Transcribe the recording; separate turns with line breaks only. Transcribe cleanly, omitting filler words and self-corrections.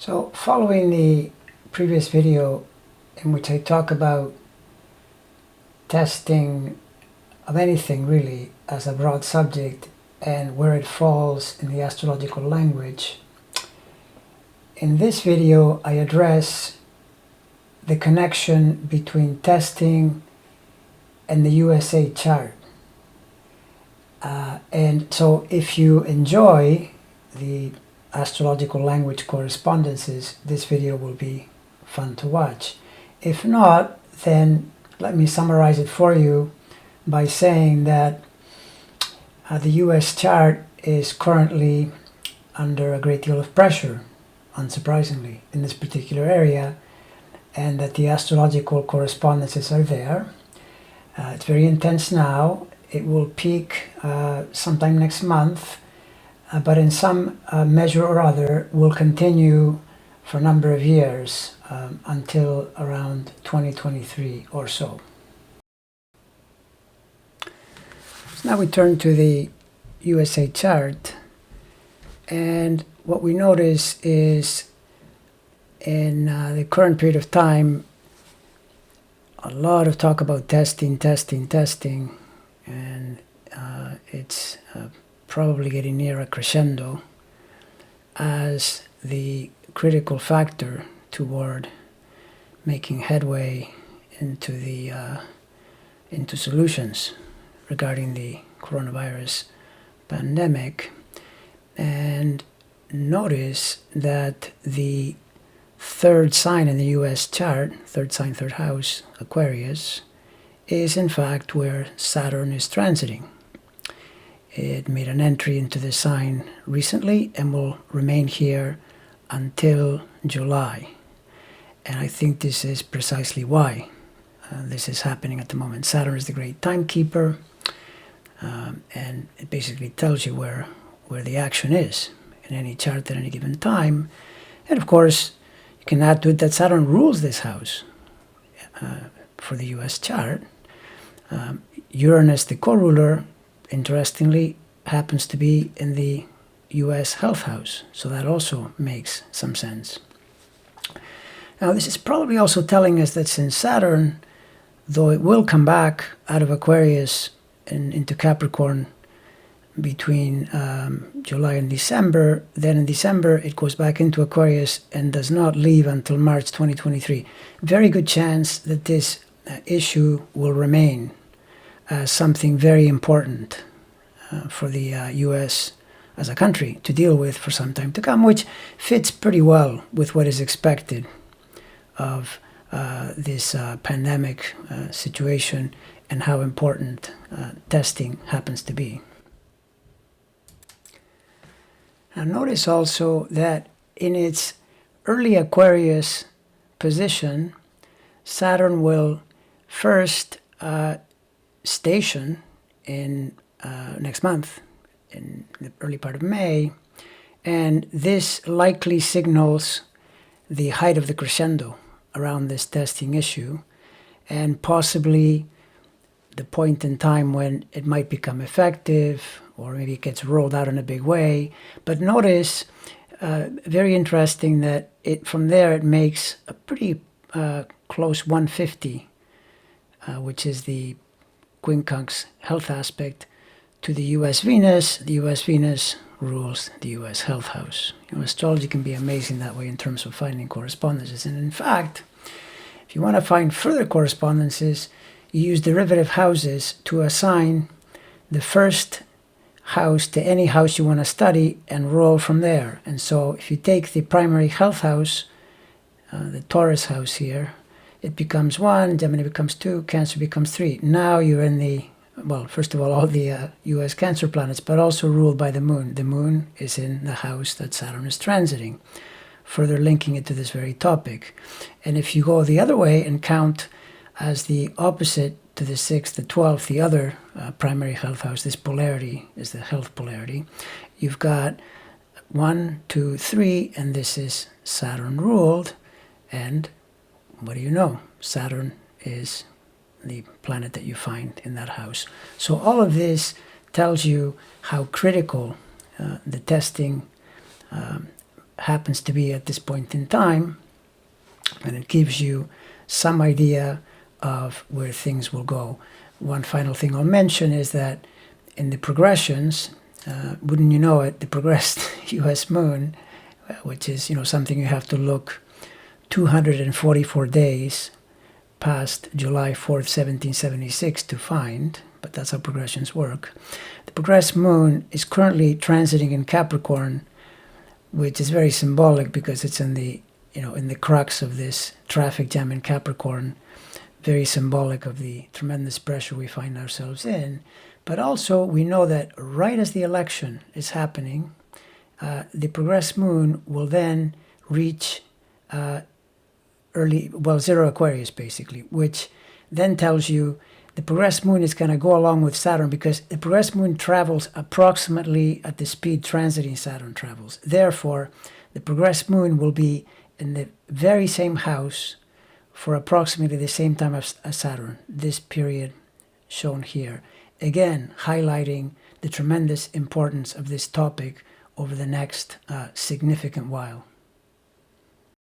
So following the previous video in which I talk about testing of anything really as a broad subject and where it falls in the astrological language, in this video I address the connection between testing and the USA chart. And so if you enjoy the astrological language correspondences, this video will be fun to watch. If not, then let me summarize it for you by saying that the US chart is currently under a great deal of pressure, unsurprisingly, in this particular area, and that the astrological correspondences are there. It's very intense now. It will peak sometime next month, but in some measure or other will continue for a number of years until around 2023 or so. So now we turn to the USA chart, and what we notice is in the current period of time, a lot of talk about testing, and it's probably getting near a crescendo as the critical factor toward making headway into solutions regarding the coronavirus pandemic. And notice that the third sign in the US chart, third sign, third house, Aquarius, is in fact where Saturn is transiting. It made an entry into the sign recently and will remain here until July. And I think this is precisely why this is happening at the moment. Saturn is the great timekeeper, and it basically tells you where the action is in any chart at any given time. And of course, you can add to it that Saturn rules this house for the US chart. Uranus, the co-ruler, interestingly, happens to be in the US health house, so that also makes some sense. Now, this is probably also telling us that since Saturn, though it will come back out of Aquarius and into Capricorn between July and December, then in December it goes back into Aquarius and does not leave until March 2023. Very good chance that this issue will remain as something very important for the US as a country to deal with for some time to come, which fits pretty well with what is expected of this pandemic situation and how important testing happens to be. Now notice also that in its early Aquarius position, Saturn will first station in next month, in the early part of May, and this likely signals the height of the crescendo around this testing issue, and possibly the point in time when it might become effective, or maybe it gets rolled out in a big way. But notice, very interesting, that from there it makes a pretty close 150, which is the quincunx health aspect to the US Venus. The US Venus rules the US health house. Astrology can be amazing that way in terms of finding correspondences. And in fact, if you want to find further correspondences, you use derivative houses to assign the first house to any house you want to study and roll from there. And so if you take the primary health house, the Taurus house here, it becomes 1, Gemini becomes 2, Cancer becomes 3. Now you're in the, well, first of all the US Cancer planets, but also ruled by the moon. The moon is in the house that Saturn is transiting, further linking it to this very topic. And if you go the other way and count as the opposite to the 6th, the 12th, the other primary health house, this polarity is the health polarity, you've got 1, 2, 3, and this is Saturn ruled. And what do you know? Saturn is the planet that you find in that house. So all of this tells you how critical the testing happens to be at this point in time, and it gives you some idea of where things will go. One final thing I'll mention is that in the progressions, wouldn't you know it, the progressed U.S. moon, which is something you have to look 244 days past July 4th, 1776 to find, but that's how progressions work. The progressed moon is currently transiting in Capricorn, which is very symbolic because it's in the crux of this traffic jam in Capricorn, very symbolic of the tremendous pressure we find ourselves in. But also we know that right as the election is happening, the progressed moon will then reach zero Aquarius basically, which then tells you the progressed moon is going to go along with Saturn, because the progressed moon travels approximately at the speed transiting Saturn travels. Therefore, the progressed moon will be in the very same house for approximately the same time as Saturn, this period shown here. Again, highlighting the tremendous importance of this topic over the next significant while.